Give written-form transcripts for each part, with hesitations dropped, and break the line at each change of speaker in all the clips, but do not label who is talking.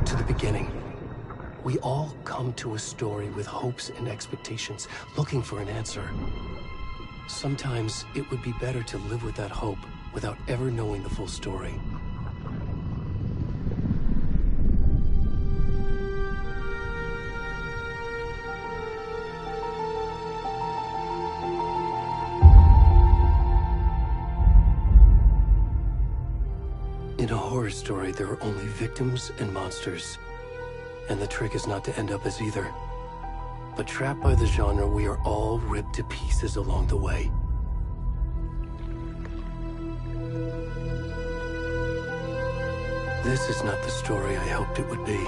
to the beginning. We all come to a story with hopes and expectations, looking for an answer. Sometimes it would be better to live with that hope without ever knowing the full story. In a horror story, there are only victims and monsters. And the trick is not to end up as either. But trapped by the genre, we are all ripped to pieces along the way. This is not the story I hoped it would be.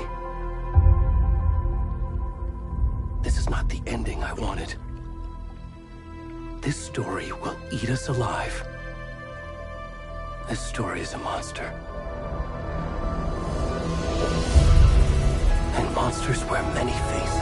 This is not the ending I wanted. This story will eat us alive. This story is a monster. And monsters wear many faces.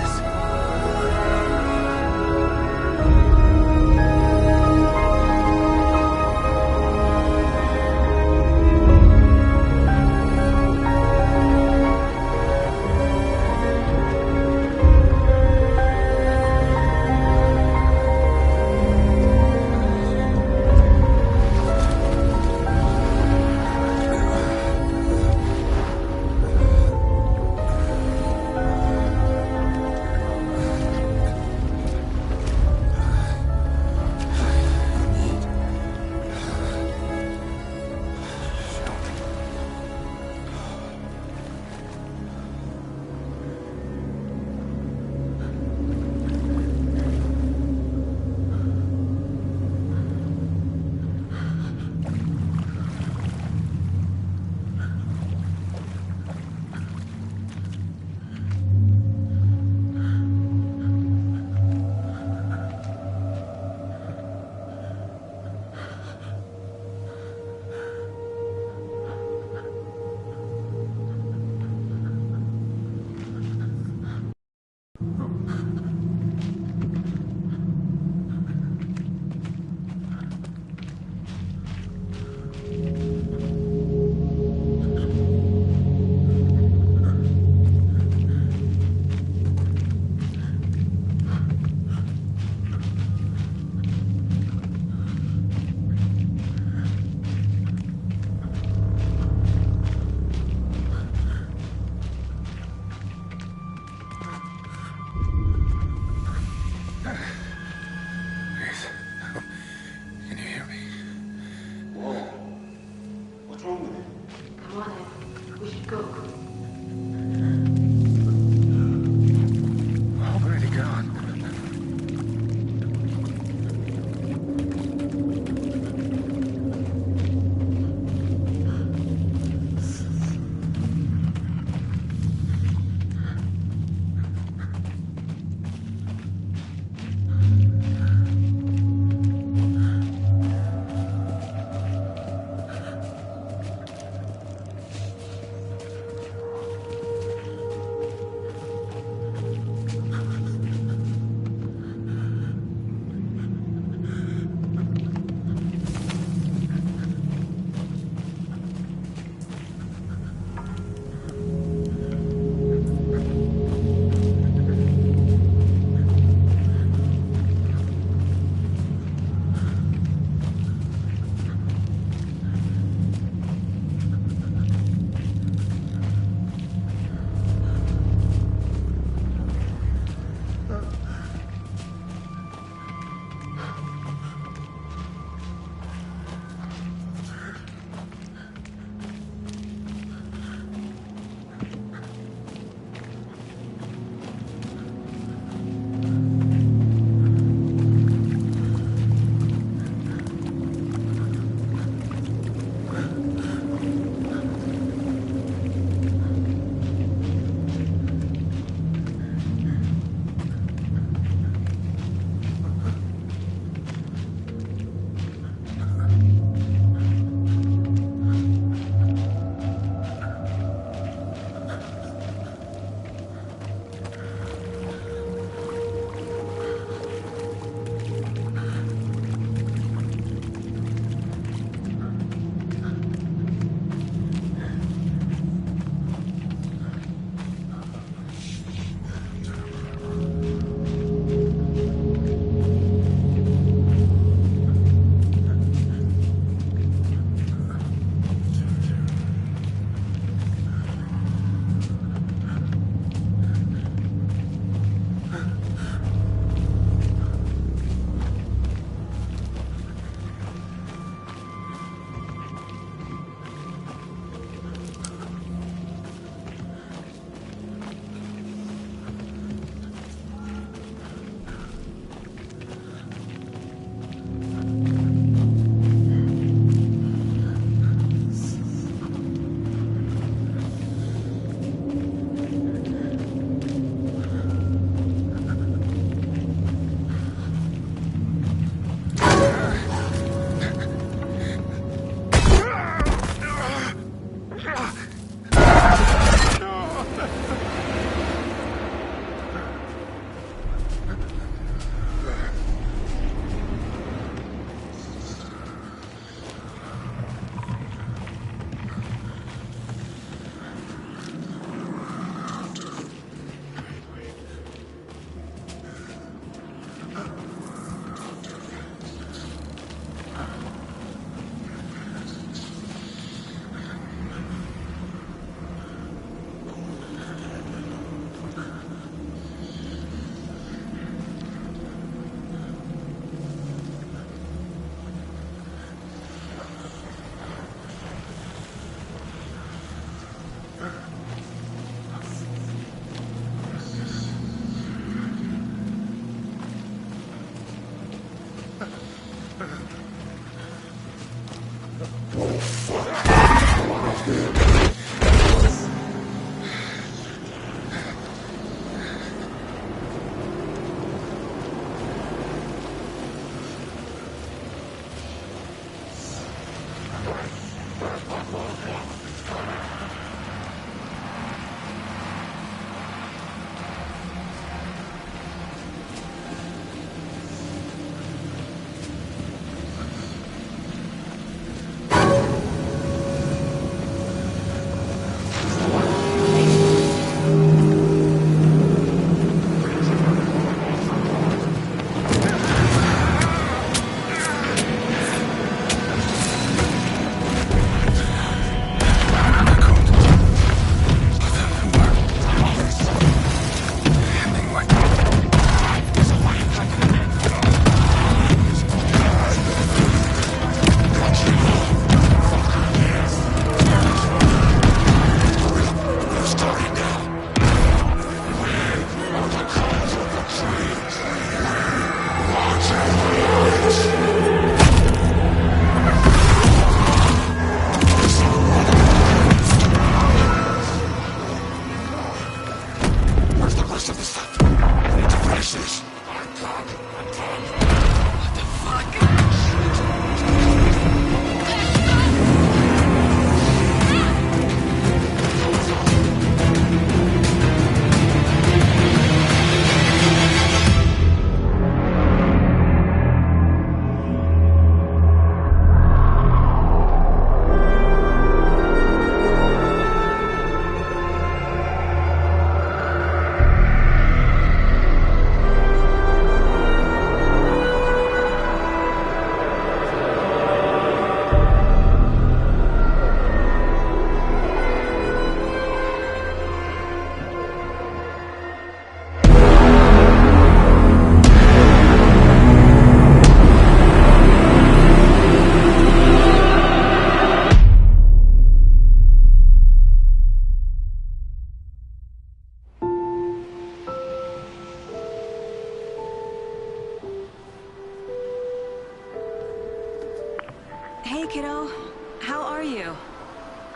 Hey, kiddo. How are you?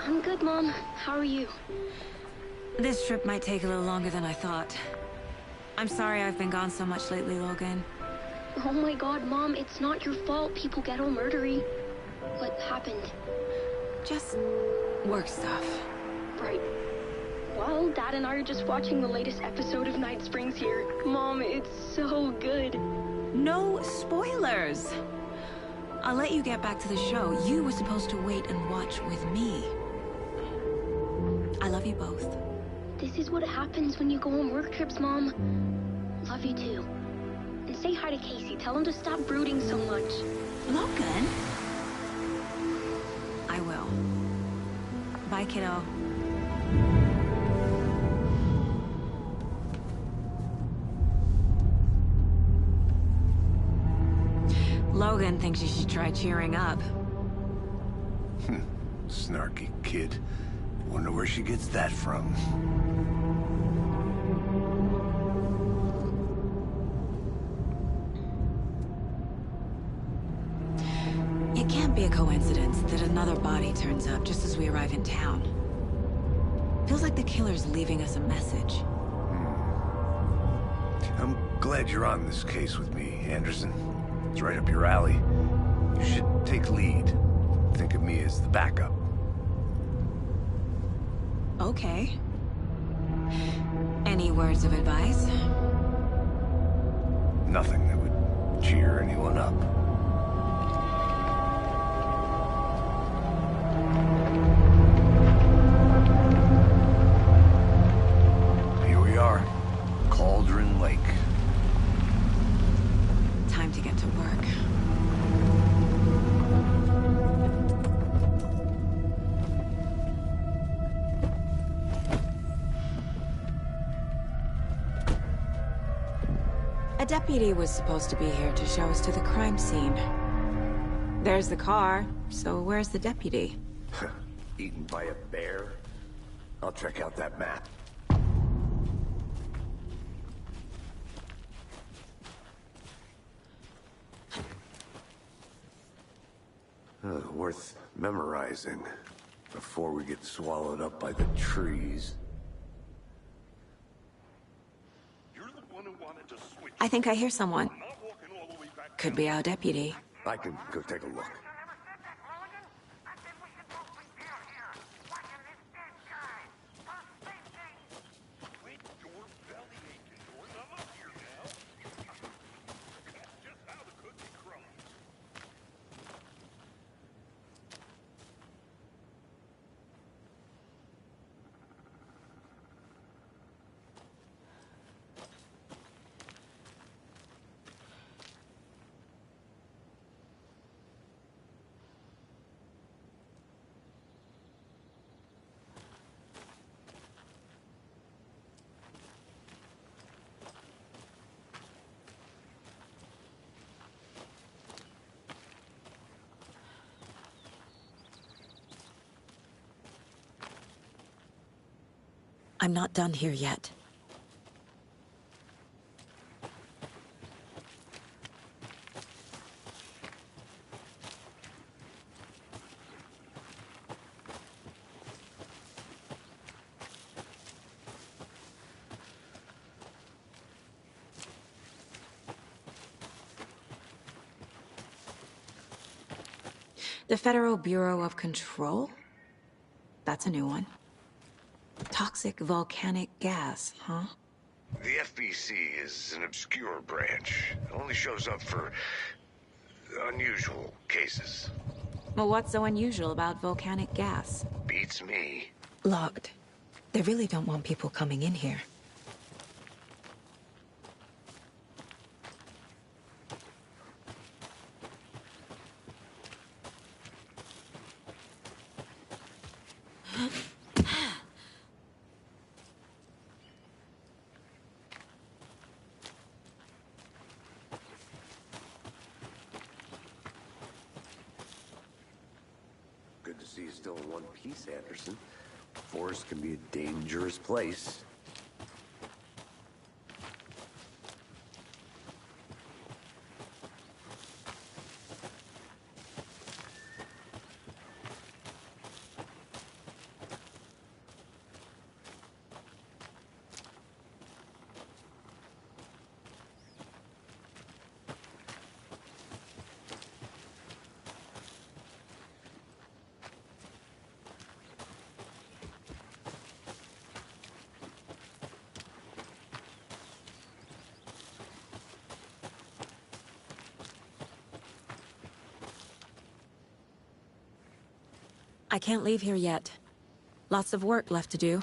I'm good, Mom. How are you?
This trip might take a little longer than I thought. I'm sorry I've been gone so much lately, Logan.
Oh my god, Mom, it's not your fault people get all murdery. What happened?
Just work stuff.
Right. Well, Dad and I are just watching the latest episode of Night Springs here. Mom, it's so good.
No spoilers! I'll let you get back to the show. You were supposed to wait and watch with me. I love you both.
This is what happens when you go on work trips, Mom. Love you too. And say hi to Casey. Tell him to stop brooding so much.
Logan? I will. Bye, kiddo. Logan thinks you should try cheering up.
Snarky kid. Wonder where she gets that from.
It can't be a coincidence that another body turns up just as we arrive in town. Feels like the killer's leaving us a message.
I'm glad you're on this case with me, Anderson. It's right up your alley. You should take lead. Think of me as the backup.
Okay. Any words of advice?
Nothing that would cheer anyone up. Here we are. Cauldron Lake.
Time to get to work. A deputy was supposed to be here to show us to the crime scene. There's the car, so where's the deputy?
Eaten by a bear? I'll check out that map. Worth memorizing before we get swallowed up by the trees.
You're the one who wanted to switch.
I think I hear someone.
I'm not walking all the way back
Could
down.
be our deputy.
I can go take a look.
Quit your belly aching, Jordan. I'm up here now. That's just how the cookie crumbles.
I'm not done here yet. The Federal Bureau of Control? That's a new one. Toxic volcanic gas, huh?
The FBC is an obscure branch. It only shows up for unusual cases.
Well, what's so unusual about volcanic gas?
Beats me.
Locked. They really don't want people coming in here.
Good to see you still in one piece, Anderson. Forest can be a dangerous place.
I can't leave here yet. Lots of work left to do.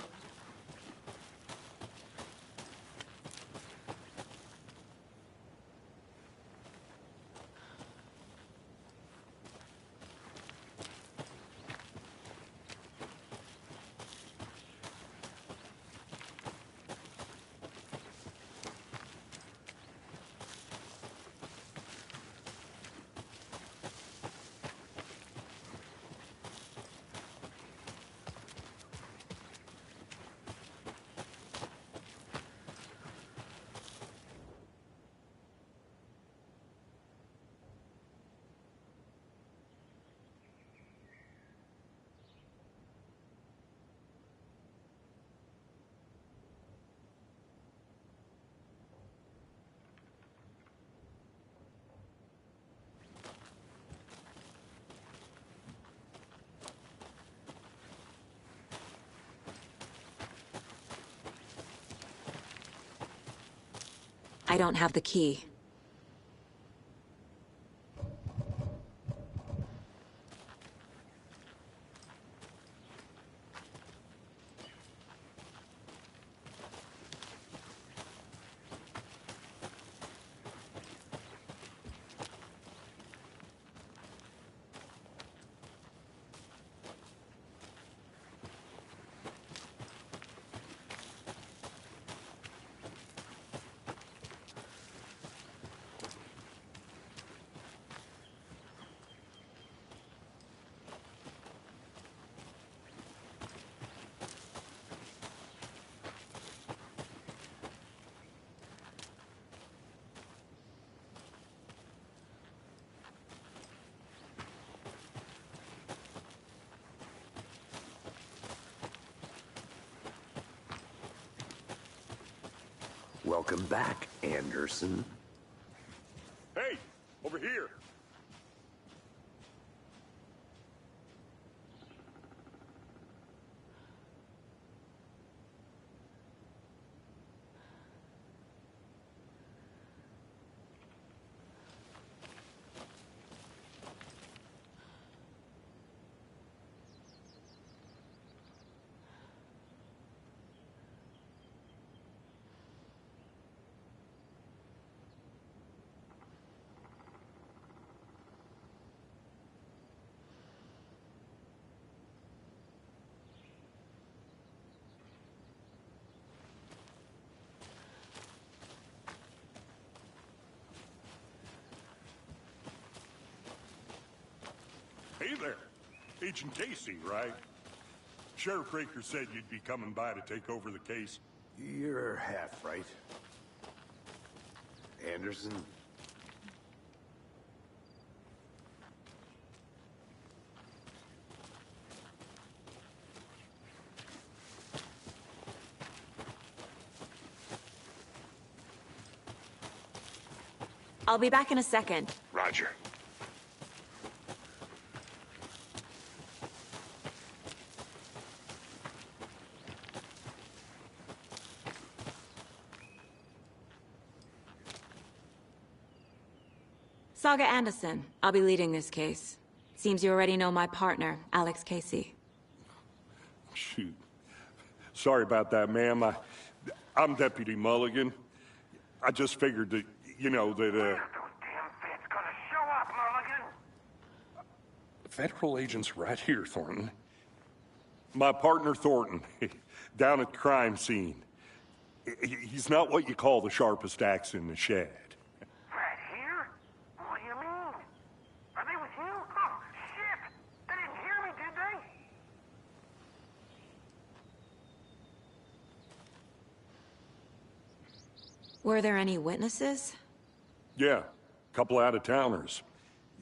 I don't have the key.
Welcome back, Anderson.
Hey, over here. Hey there. Agent Casey, right? Sheriff Raker said you'd be coming by to take over the case.
You're half right. Anderson?
I'll be back in a second.
Roger.
Saga Anderson. I'll be leading this case. Seems you already know my partner, Alex Casey.
Shoot. Sorry about that, ma'am. I'm Deputy Mulligan. I just figured that, you know, that,
Those damn feds gonna show up, Mulligan?
Federal agent's right here, Thornton. My partner, Thornton, down at the crime scene. He's not what you call the sharpest axe in the shed.
Right here? What do you mean? Are they with you? Oh, shit! They didn't hear me, did they?
Were there any witnesses?
Yeah, a couple out-of-towners.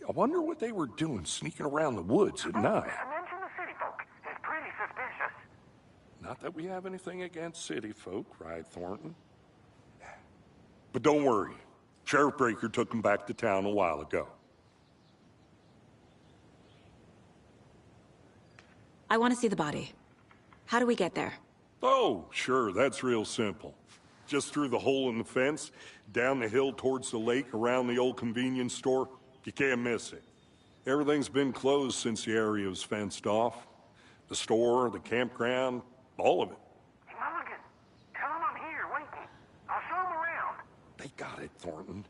I wonder what they were doing sneaking around the woods at night.
Mention the city folk. It's pretty suspicious.
Not that we have anything against city folk, right, Thornton? But don't worry. Sheriff Baker took them back to town a while ago.
I want to see the body. How do we get there?
Oh, sure, that's real simple. Just through the hole in the fence, down the hill towards the lake, around the old convenience store. You can't miss it. Everything's been closed since the area was fenced off. The store, the campground, all of it.
Hey, Mulligan, tell them I'm here, waiting. I'll show them around.
They got it, Thornton.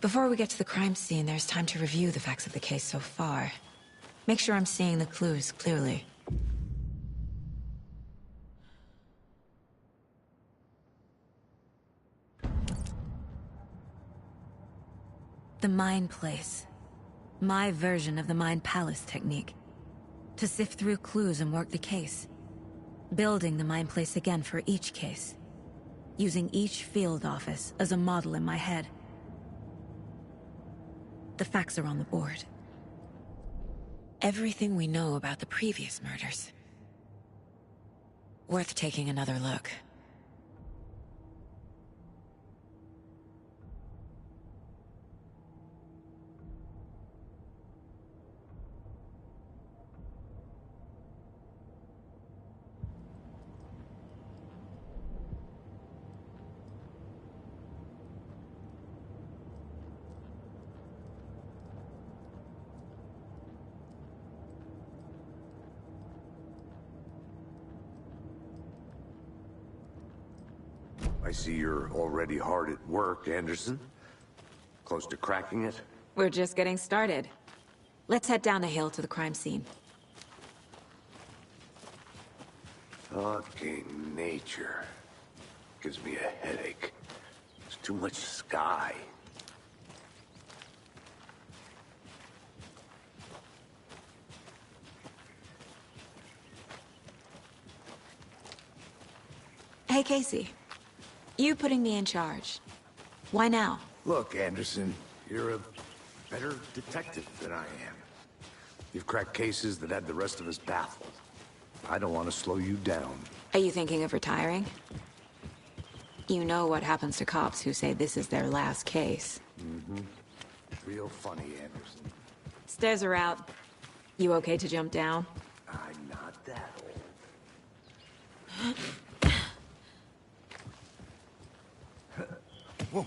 Before we get to the crime scene, there's time to review the facts of the case so far. Make sure I'm seeing the clues clearly. The Mind Place. My version of the Mind Palace technique. To sift through clues and work the case. Building the Mind Place again for each case. Using each field office as a model in my head. The facts are on the board. Everything we know about the previous murders. Worth taking another look.
I see you're already hard at work, Anderson. Close to cracking it?
We're just getting started. Let's head down the hill to the crime scene.
Fucking nature. Gives me a headache. There's too much sky.
Hey, Casey. You putting me in charge. Why now?
Look, Anderson, you're a better detective than I am. You've cracked cases that had the rest of us baffled. I don't want to slow you down.
Are you thinking of retiring? You know what happens to cops who say this is their last case.
Mm-hmm. Real funny, Anderson.
Stairs are out. You okay to jump down?
I'm not that old. Whoa.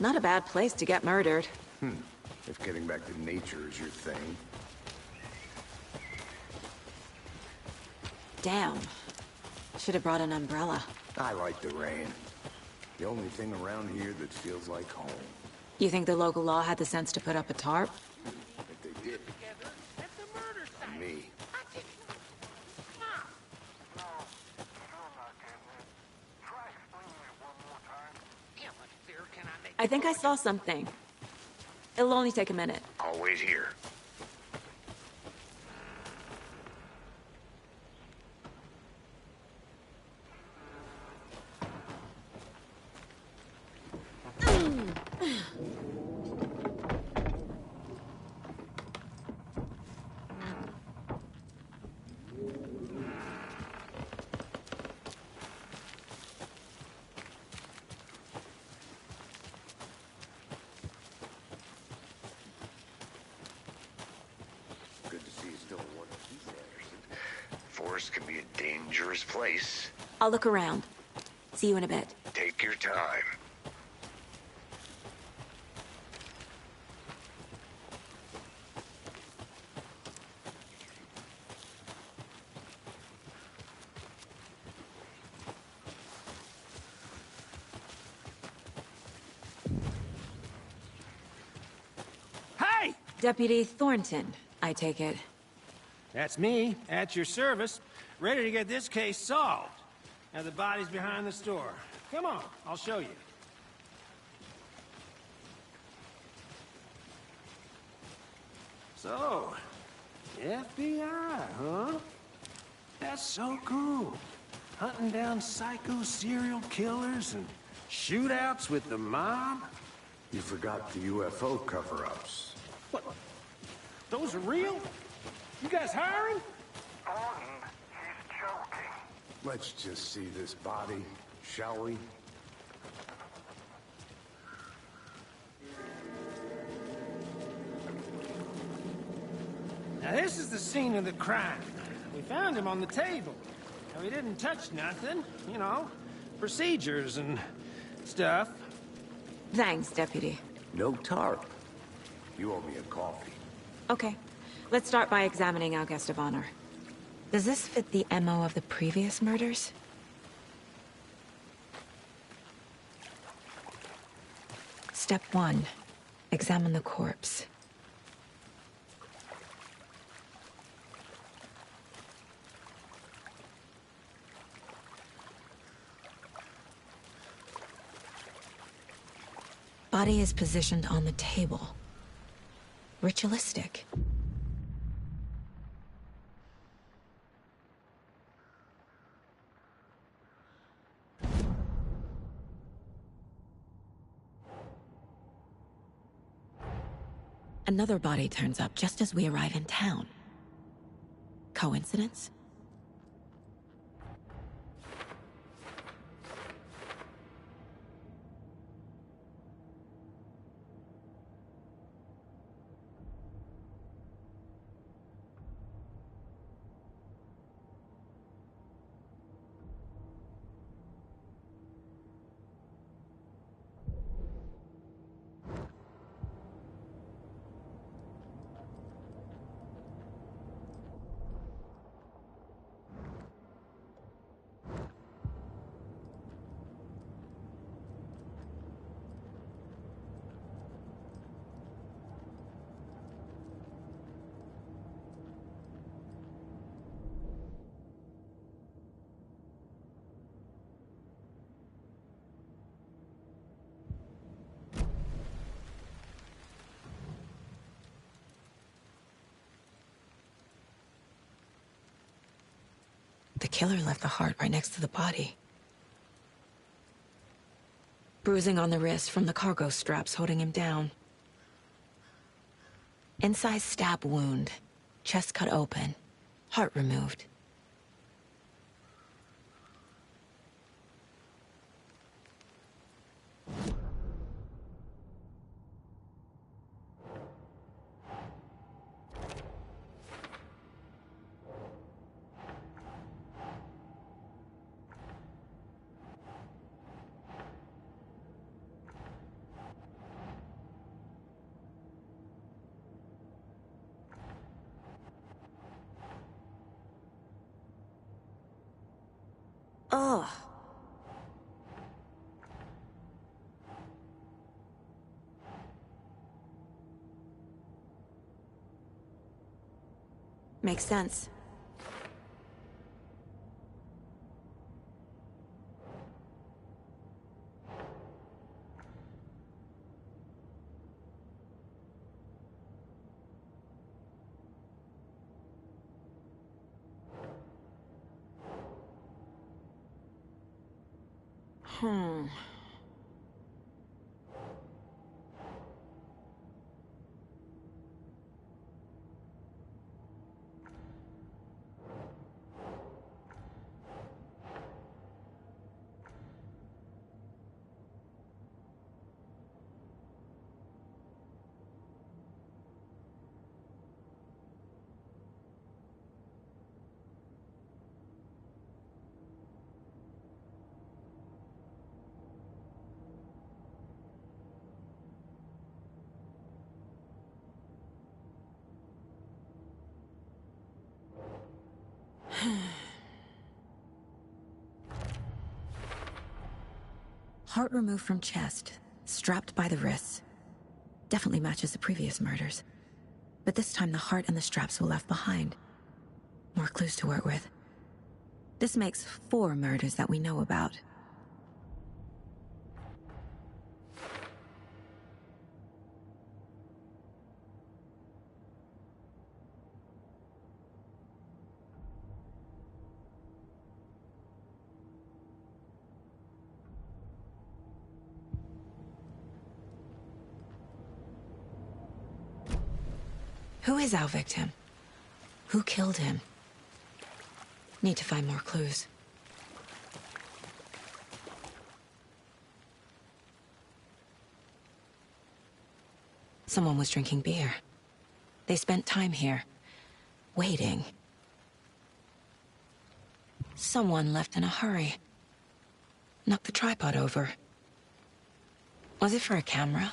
Not a bad place to get murdered.
If getting back to nature is your thing.
Damn. Should have brought an umbrella.
I like the rain. The only thing around here that feels like home.
You think the local law had the sense to put up a tarp?
If they did, me.
I think I saw something. It'll only take a minute.
I'll wait here. Good to see you still in one piece, Anderson. Forest can be a dangerous place.
I'll look around. See you in a bit.
Take your time.
Hey!
Deputy Thornton, I take it.
That's me, at your service, ready to get this case solved. Now the body's behind the store. Come on, I'll show you. So, FBI, huh? That's so cool. Hunting down psycho serial killers and shootouts with the mob.
You forgot the UFO cover-ups.
What? Those are real? You guys hiring?
Thornton, he's joking.
Let's just see this body, shall we?
Now this is the scene of the crime. We found him on the table. Now he didn't touch nothing, you know, procedures and stuff.
Thanks, Deputy.
No tarp. You owe me a coffee.
Okay. Let's start by examining our guest of honor. Does this fit the MO of the previous murders? Step 1. Examine the corpse. Body is positioned on the table. Ritualistic. Another body turns up just as we arrive in town. Coincidence? The killer left the heart right next to the body. Bruising on the wrist from the cargo straps holding him down. Incised stab wound. Chest cut open. Heart removed. Ugh. Makes sense. Heart removed from chest, strapped by the wrists. Definitely matches the previous murders. But this time the heart and the straps were left behind. More clues to work with. This makes 4 murders that we know about. Who is our victim? Who killed him? Need to find more clues. Someone was drinking beer. They spent time here, waiting. Someone left in a hurry. Knocked the tripod over. Was it for a camera?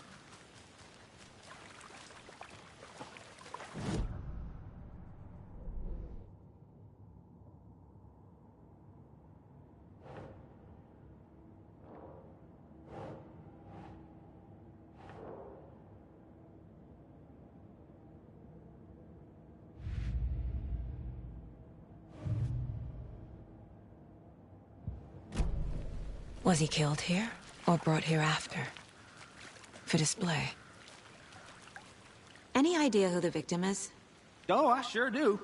Was he killed here, or brought here after? For display. Any idea who the victim is?
Oh, I sure do.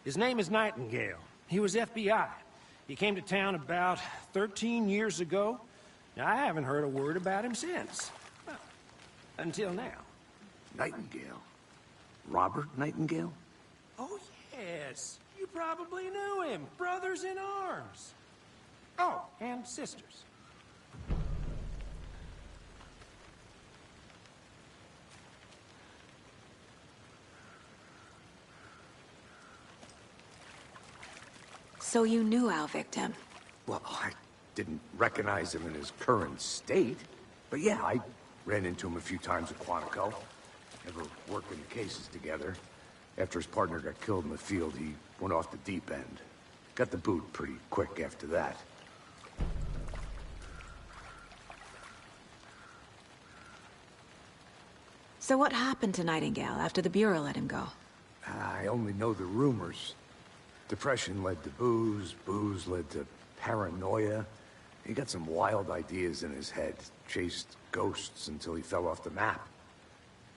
His name is Nightingale. He was FBI. He came to town about 13 years ago. Now, I haven't heard a word about him since. Well, until now.
Nightingale? Robert Nightingale?
Oh, yes. You probably knew him. Brothers in arms. Oh, and sisters.
So you knew our victim?
Well, I didn't recognize him in his current state. But yeah, I ran into him a few times at Quantico. Never worked in the cases together. After his partner got killed in the field, he went off the deep end. Got the boot pretty quick after that.
So what happened to Nightingale after the Bureau let him go?
I only know the rumors. Depression led to booze, booze led to paranoia. He got some wild ideas in his head, chased ghosts until he fell off the map.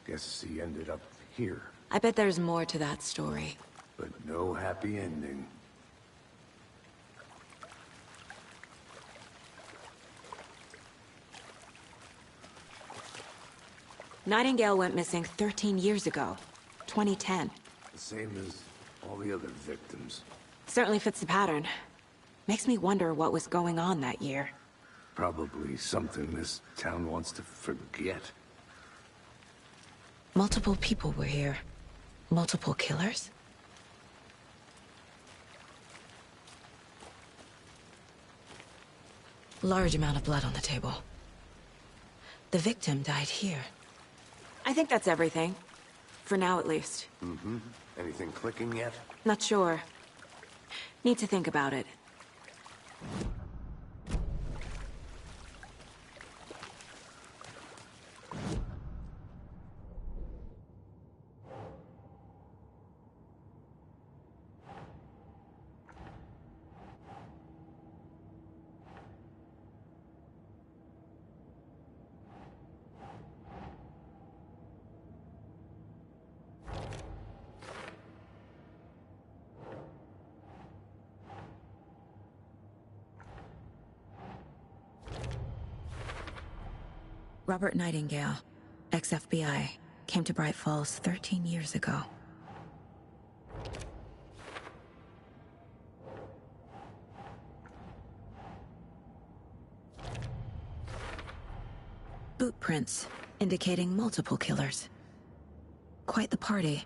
Guess he ended up here.
I bet there's more to that story.
But no happy ending.
Nightingale went missing 13 years ago. 2010.
The same as all the other victims.
Certainly fits the pattern. Makes me wonder what was going on that year.
Probably something this town wants to forget.
Multiple people were here. Multiple killers? Large amount of blood on the table. The victim died here. I think that's everything. For now, at least.
Mm-hmm. Anything clicking yet?
Not sure. Need to think about it. Robert Nightingale, ex-FBI, came to Bright Falls 13 years ago. Boot prints, indicating multiple killers. Quite the party.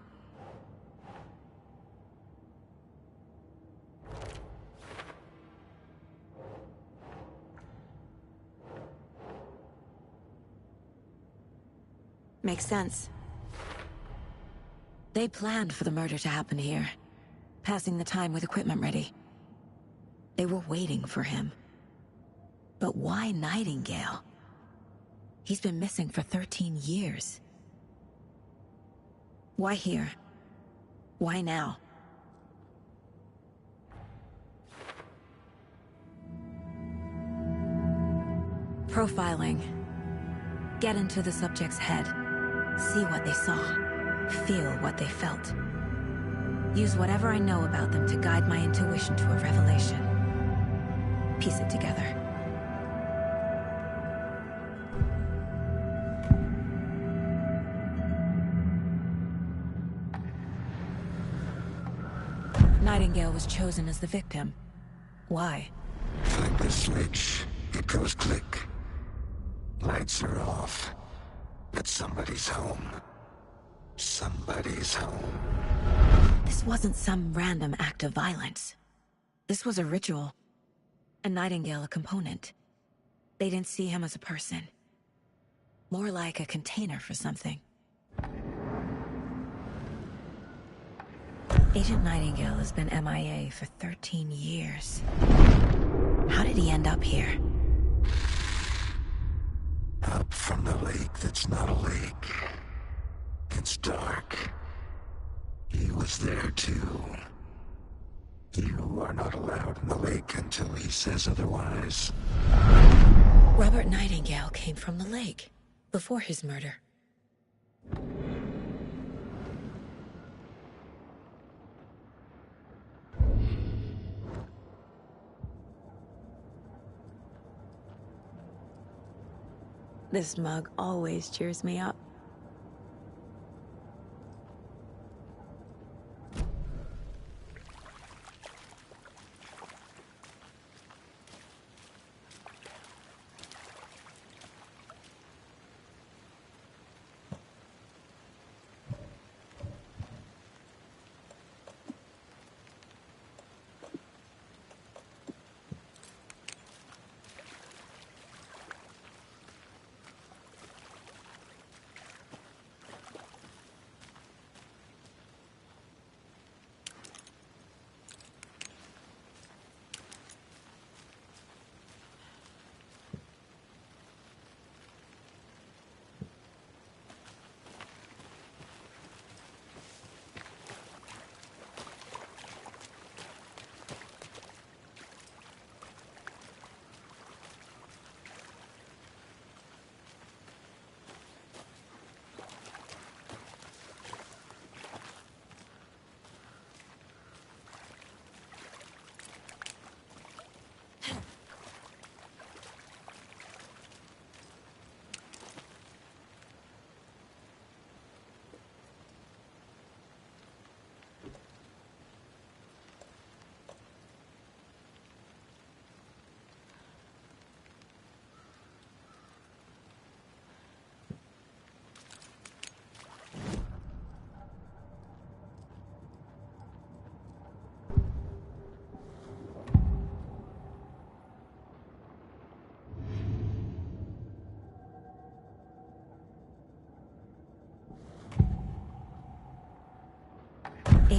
Makes sense. They planned for the murder to happen here, passing the time with equipment ready. They were waiting for him. But why Nightingale? He's been missing for 13 years. Why here? Why now? Profiling. Get into the subject's head. See what they saw. Feel what they felt. Use whatever I know about them to guide my intuition to a revelation. Piece it together. Nightingale was chosen as the victim. Why?
Find the switch. It goes click. Lights are off. But somebody's home. Somebody's home.
This wasn't some random act of violence. This was a ritual. And Nightingale a component. They didn't see him as a person. More like a container for something. Agent Nightingale has been MIA for 13 years. How did he end up here?
Up from the lake that's not a lake. It's dark. He was there too. You are not allowed in the lake until he says otherwise.
Robert Nightingale came from the lake, before his murder. This mug always cheers me up.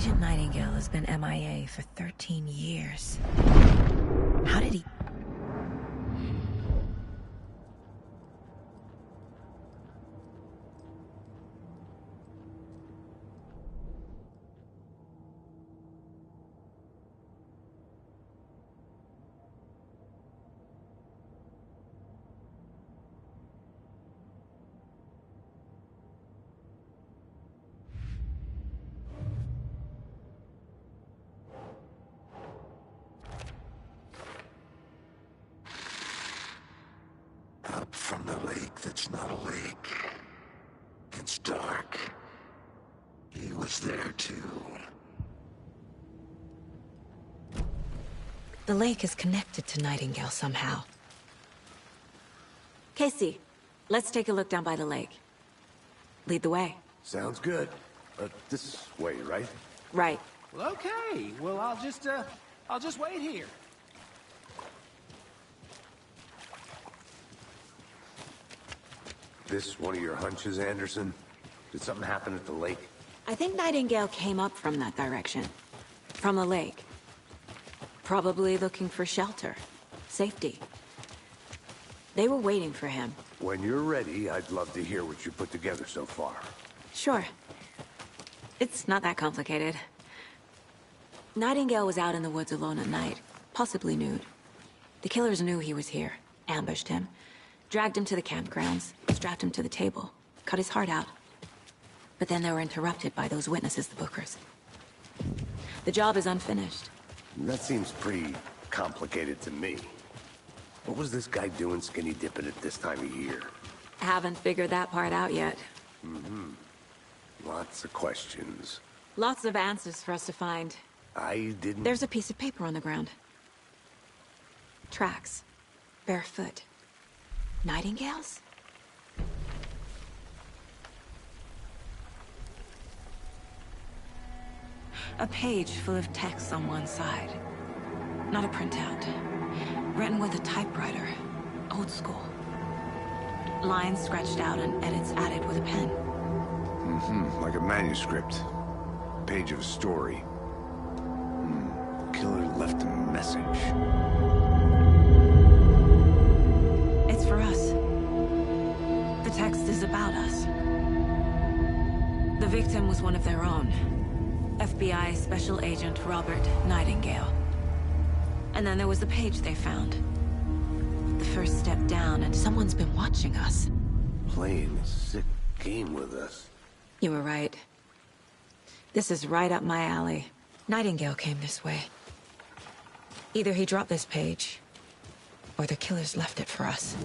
Agent Nightingale has been MIA for 13 years. How did he...
Up from the lake that's not a lake. It's dark. He was there too.
The lake is connected to Nightingale somehow. Casey, let's take a look down by the lake. Lead the way.
Sounds good. This way, right?
Right.
Well, okay. Well, I'll just wait here.
This one of your hunches, Anderson? Did something happen at the lake?
I think Nightingale came up from that direction. From the lake. Probably looking for shelter. Safety. They were waiting for him.
When you're ready, I'd love to hear what you put together so far.
Sure. It's not that complicated. Nightingale was out in the woods alone at night, possibly nude. The killers knew he was here, ambushed him, dragged him to the campgrounds, strapped him to the table, cut his heart out. But then they were interrupted by those witnesses, the Bookers. The job is unfinished.
That seems pretty complicated to me. What was this guy doing skinny dipping at this time of year?
Haven't figured that part out yet.
Lots of questions.
Lots of answers for us to find.
I didn't...
There's a piece of paper on the ground. Tracks. Barefoot. Nightingales? A page full of text on one side. Not a printout. Written with a typewriter. Old school. Lines scratched out and edits added with a pen.
Like a manuscript. Page of a story. The killer left a message.
It's for us. The text is about us. The victim was one of their own. FBI Special Agent Robert Nightingale. And then there was the page they found. The first step down, and someone's been watching us.
Playing a sick game with us.
You were right. This is right up my alley. Nightingale came this way. Either he dropped this page, or the killers left it for us.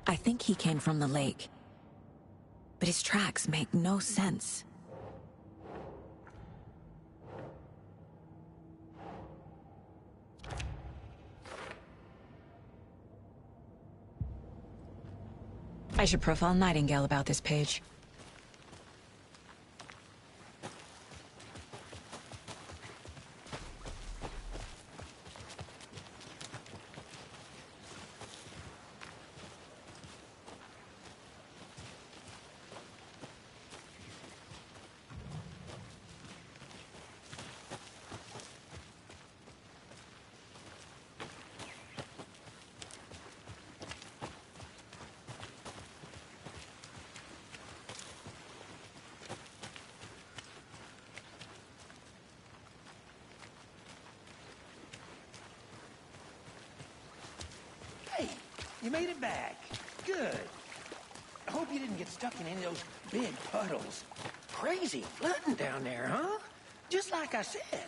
I think he came from the lake. But his tracks make no sense. I should profile Nightingale about this page.
Hey, you made it back. Good. I hope you didn't get stuck in any of those big puddles. Crazy flooding down there, huh? Just like I said.